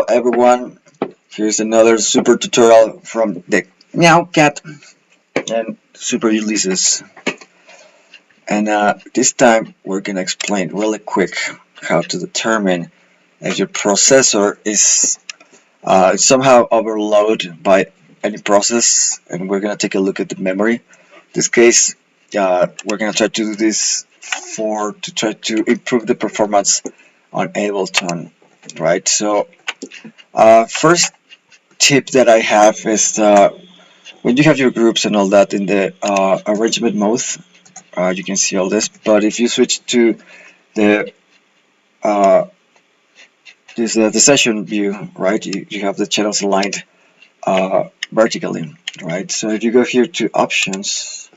Hello everyone, here's another super tutorial from the Meow Cat and Super Ulysses. And this time we're gonna explain really quick how to determine if your processor is somehow overloaded by any process, and we're gonna take a look at the memory. In this case, we're gonna try to do this to try to improve the performance on Ableton, right? So first tip that I have is when you have your groups and all that in the arrangement mode, you can see all this. But if you switch to the uh, the session view, right, you have the channels aligned vertically, right? So if you go here to options,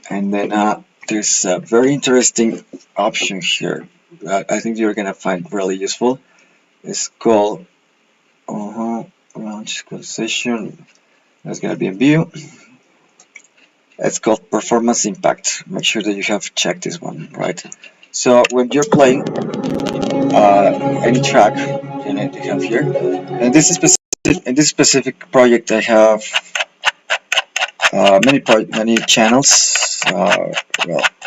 and then there's a very interesting option here that I think you're gonna find really useful. It's called launch session. There's gonna be a view. It's called performance impact. Make sure that you have checked this one, right? So when you're playing any track, you need to have here. And this specific project, I have many channels. Well,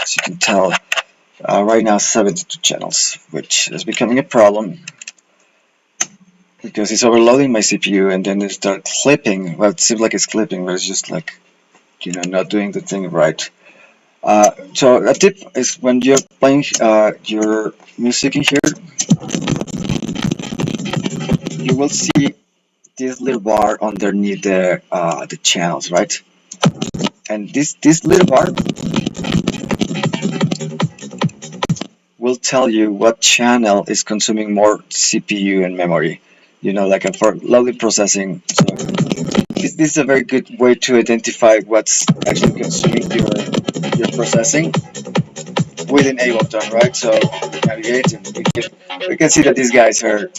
as you can tell, right now 72 channels, which is becoming a problem because it's overloading my CPU, and then it starts clipping. Well, it seems like it's clipping, but it's just like not doing the thing right. So a tip is when you're playing your music in here, you will see this little bar underneath the channels, right? And this little bar will tell you what channel is consuming more CPU and memory. Like for loading processing. So this is a very good way to identify what's actually consuming your processing within Ableton, right? So navigate, and we can see that these guys are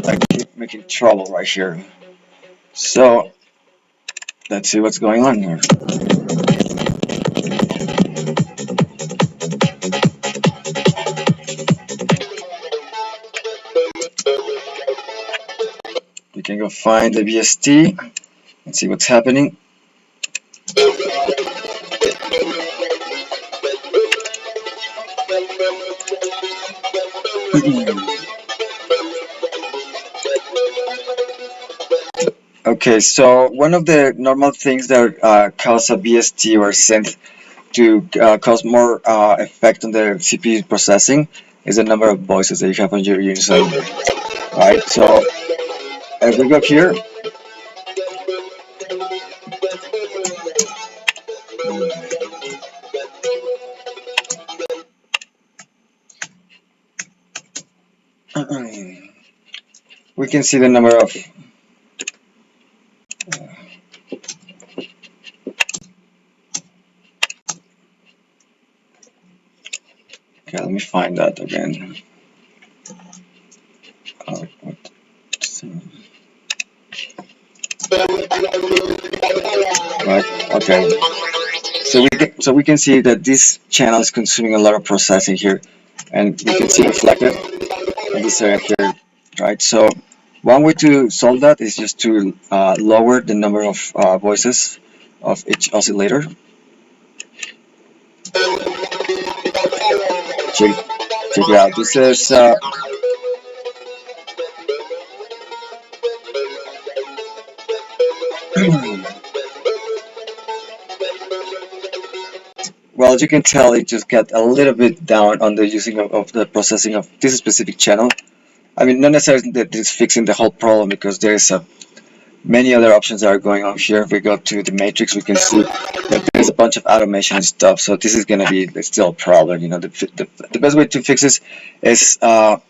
like making trouble right here. So let's see what's going on here. We can go find the VST and see what's happening. Okay, so one of the normal things that cause a VST or synth to cause more effect on the CPU processing is the number of voices that you have on your unison, right? So if we go here, we can see the number of okay, let me find that again. Right, okay. So we can see that this channel is consuming a lot of processing here, and we can see reflected in this area here, right? So one way to solve that is just to lower the number of voices of each oscillator. Check it out. This is well, as you can tell, it just got a little bit down on the using of the processing of this specific channel. I mean, not necessarily that it's fixing the whole problem, because there's many other options that are going on here. If we go to the matrix, we can see that there's a bunch of automation and stuff. So this is going to be still a problem. The best way to fix this is to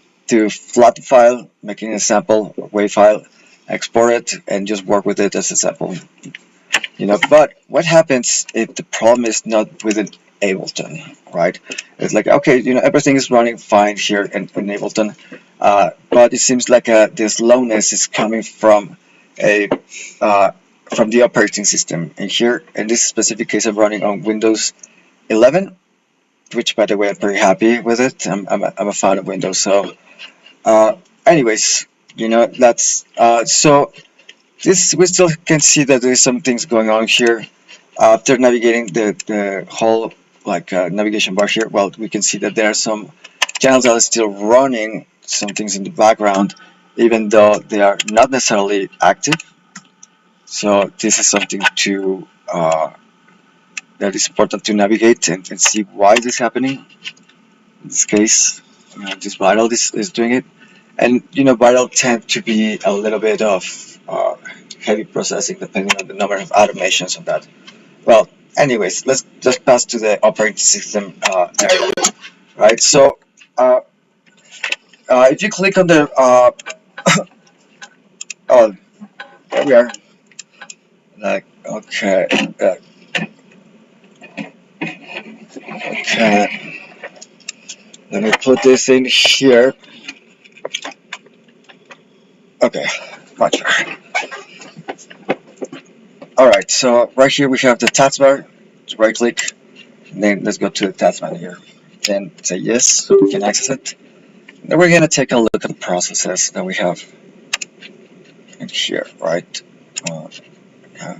flat the file, making a sample WAV file, export it, and just work with it as a sample. But what happens if the problem is not within Ableton, right? It's like, okay, everything is running fine here in Ableton, but it seems like the slowness is coming from from the operating system. And here, in this specific case, I'm running on Windows 11, which, by the way, I'm pretty happy with it. I'm a fan of Windows. So, anyways, You know, that's so this we still can see that there's some things going on here. After navigating the whole like navigation bar here, well, we can see that there are some channels that are still running, some things in the background, even though they are not necessarily active. So this is something to that is important to navigate and see why this is happening. In this case, this viral is doing it, and you know, viral tend to be a little bit of heavy processing depending on the number of automations of that. Well, anyways, let's just pass to the operating system area, right? So, uh, if you click on the oh, there we are. Like, okay, okay. Let me put this in here. Okay, much better. All right, so right here we have the taskbar. Right click, and then let's go to the taskbar here. Then say yes, so we can access it. Then we're gonna take a look at the processes that we have in here, right? Uh, uh,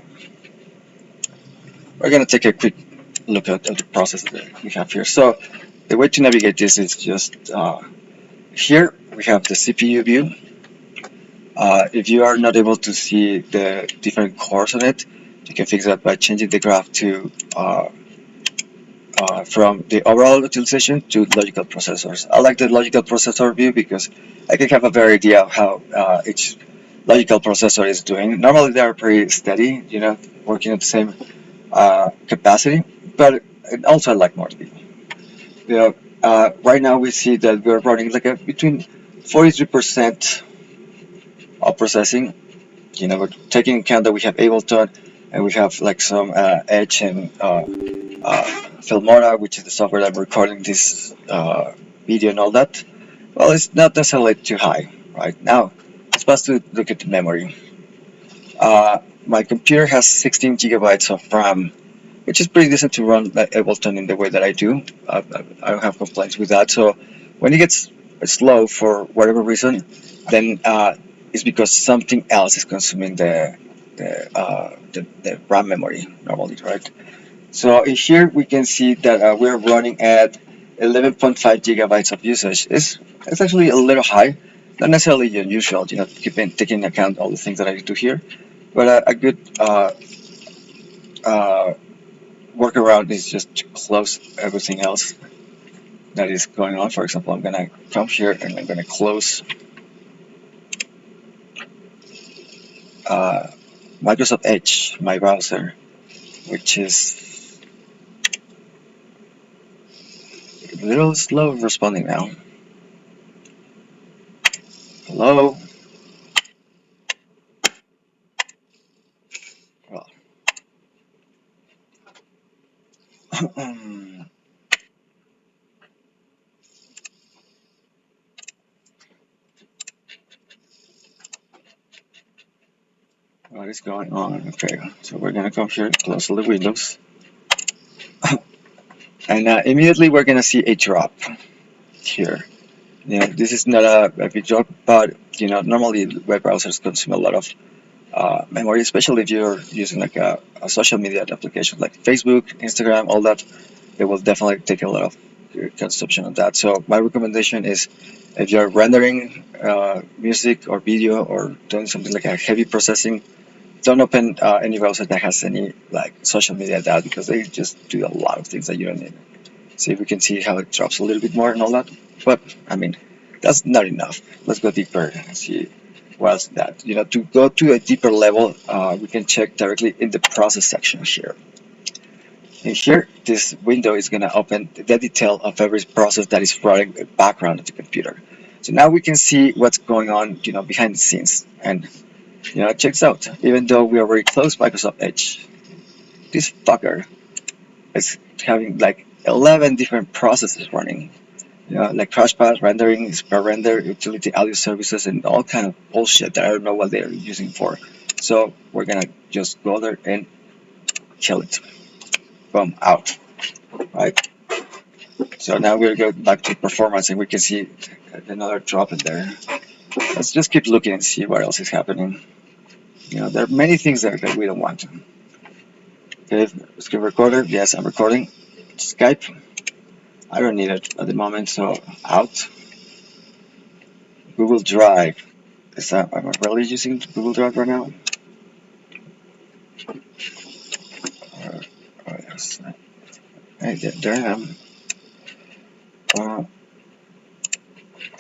we're gonna take a quick look at the processes that we have here. So the way to navigate this is just here we have the CPU view. If you are not able to see the different cores on it, you can fix that by changing the graph to from the overall utilization to logical processors. I like the logical processor view because I can have a better idea of how each logical processor is doing. Normally they are pretty steady, you know, working at the same capacity, but also I like more speed. You know, right now we see that we're running like a between 43% of processing. You know, we're taking into account that we have Ableton and we have like some Edge and Filmora, which is the software that I'm recording this video and all that. Well, it's not necessarily too high right now. It's supposed to look at the memory. My computer has 16 gigabytes of RAM, which is pretty decent to run Ableton in the way that I do. I don't have complaints with that. So when it gets slow for whatever reason, then it's because something else is consuming the RAM memory normally, right? So in here we can see that we're running at 11.5 gigabytes of usage. It's actually a little high, not necessarily unusual, you know, taking into account all the things that I do here, but a good uh, workaround is just to close everything else that is going on. For example, I'm gonna come here and I'm gonna close uh, Microsoft Edge, my browser, which is a little slow responding now. Hello. Well, what is going on? Okay, so we're gonna come here, close all the windows, and immediately we're gonna see a drop here. You know, this is not a big drop, but you know, normally web browsers consume a lot of memory, especially if you're using like a social media application like Facebook, Instagram, all that. They will definitely take a lot of consumption of that. So my recommendation is, if you're rendering music or video or doing something like a heavy processing, don't open any browser that has any like social media data, because they just do a lot of things that you don't need. See if we can see how it drops a little bit more and all that. But I mean, that's not enough. Let's go deeper and see what's that. You know, to go to a deeper level, we can check directly in the process section here. And here, this window is going to open the detail of every process that is running the background of the computer. So now we can see what's going on, you know, behind the scenes. And you know, it checks out. Even though we already closed Microsoft Edge, this fucker is having like 11 different processes running. You know, like CrashPad, rendering, spare render, utility audio services, and all kind of bullshit that I don't know what they're using for. So we're gonna just go there and kill it. Boom, out. Right. So now we'll go back to performance, and we can see another drop in there. Let's just keep looking and see what else is happening. There are many things that we don't want. Okay, screen recorder. Yes, I'm recording. Skype. I don't need it at the moment, so out. Google Drive. Am I really using Google Drive right now? Yes. Hey, there I am. Uh,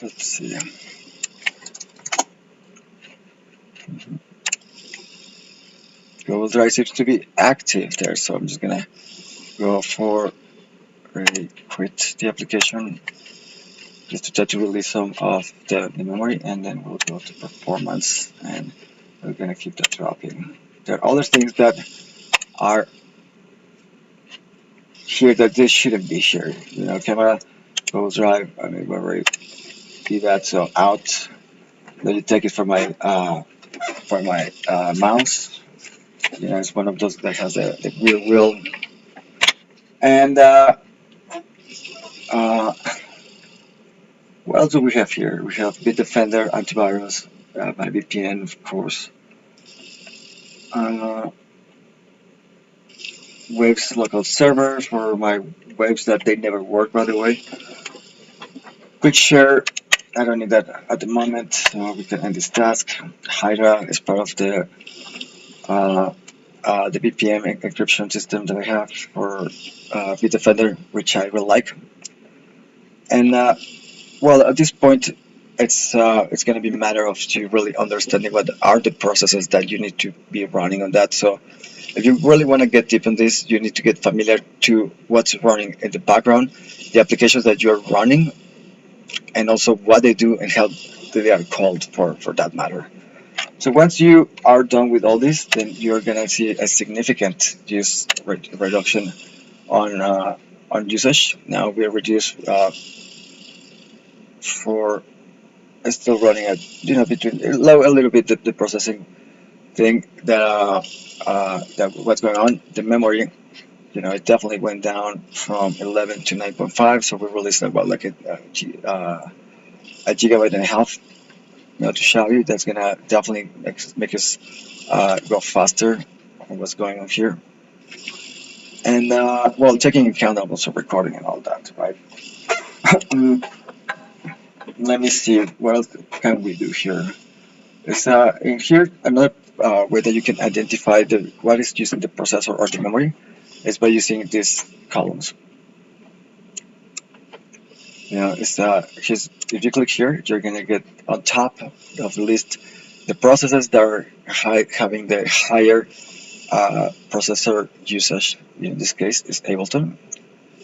let's see. Google Drive seems to be active there, so I'm just gonna go for quit the application just to try to release some of the memory, and then we'll go to performance, and we're gonna keep that dropping. There are other things that are here that they shouldn't be here. Camera, Google Drive. I mean, we already do that, so out. Let me take it for my mouse. It's one of those that has the rear wheel. And uh, what else do we have here? We have Bitdefender, antivirus, my VPN, of course. Uh, Waves local server for my waves that they never work, by the way. Quick share. I don't need that at the moment, so we can end this task. Hydra is part of the VPN encryption system that I have for Bitdefender, which I really like. And well, at this point, it's going to be a matter of you really understanding what are the processes that you need to be running on that. So if you really want to get deep in this, you need to get familiar to what's running in the background, the applications that you're running, and also what they do and how they are called for that matter. So once you are done with all this, then you're going to see a significant use reduction on usage. Now we reduce for it's still running at between low a little bit the processing thing that what's going on. The memory, it definitely went down from 11 to 9.5, so we released about like a gigabyte and a half. To show you, that's gonna definitely make us go faster on what's going on here. And well, taking into account also recording and all that, right? Let me see what else can we do here. Is in here another way that you can identify what is using the processor or the memory is by using these columns. If you click here, you're gonna get on top of the list the processes that are having the higher processor usage. In this case, is Ableton,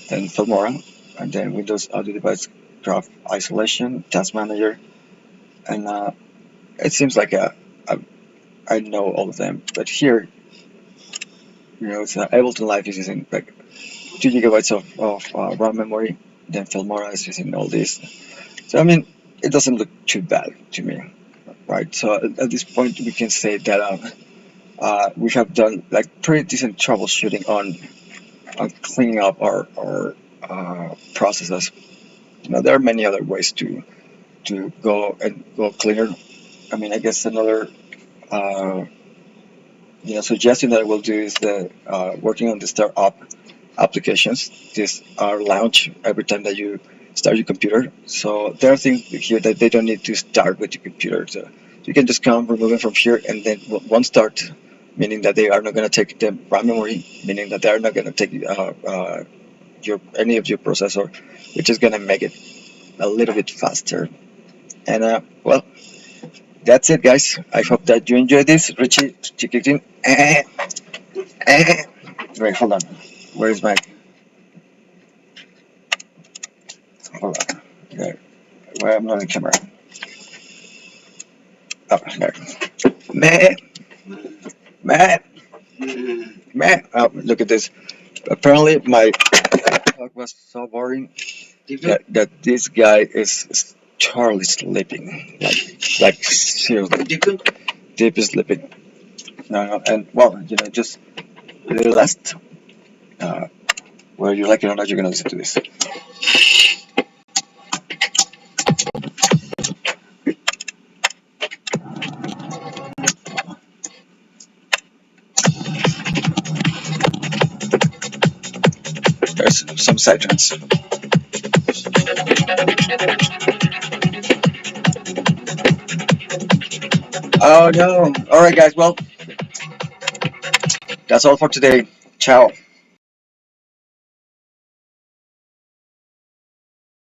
then Filmora, and then Windows Audio Device Graph Isolation, Task Manager, and it seems like I know all of them, but here, it's Ableton Live is using like 2 gigabytes of RAM memory, then Filmora is using all this. So I mean, it doesn't look too bad to me, right? So at this point, we can say that we have done like pretty decent troubleshooting on cleaning up our processes. There are many other ways to go cleaner. I mean, I guess another suggestion that I will do is working on the startup applications. These are launched every time that you start your computer. So there are things here that they don't need to start with your computer. So you can just come, remove it from here, and then one start, meaning that they are not going to take the RAM memory, meaning that they are not going to take any of your processor, which is going to make it a little bit faster. And well, that's it, guys. I hope that you enjoyed this. Richie, chicken. Wait, hold on. Where is my? Hold on. There. Where I'm not on the camera. Oh, there. Man, man, man. Oh, look at this. Apparently, my talk was so boring that this guy is totally sleeping. Like seriously, deep is sleeping. No, and well, just the last. Uh, whether you like it or not, you're gonna listen to this. There's some sidetracks. Oh no. Alright guys, well, that's all for today. Ciao.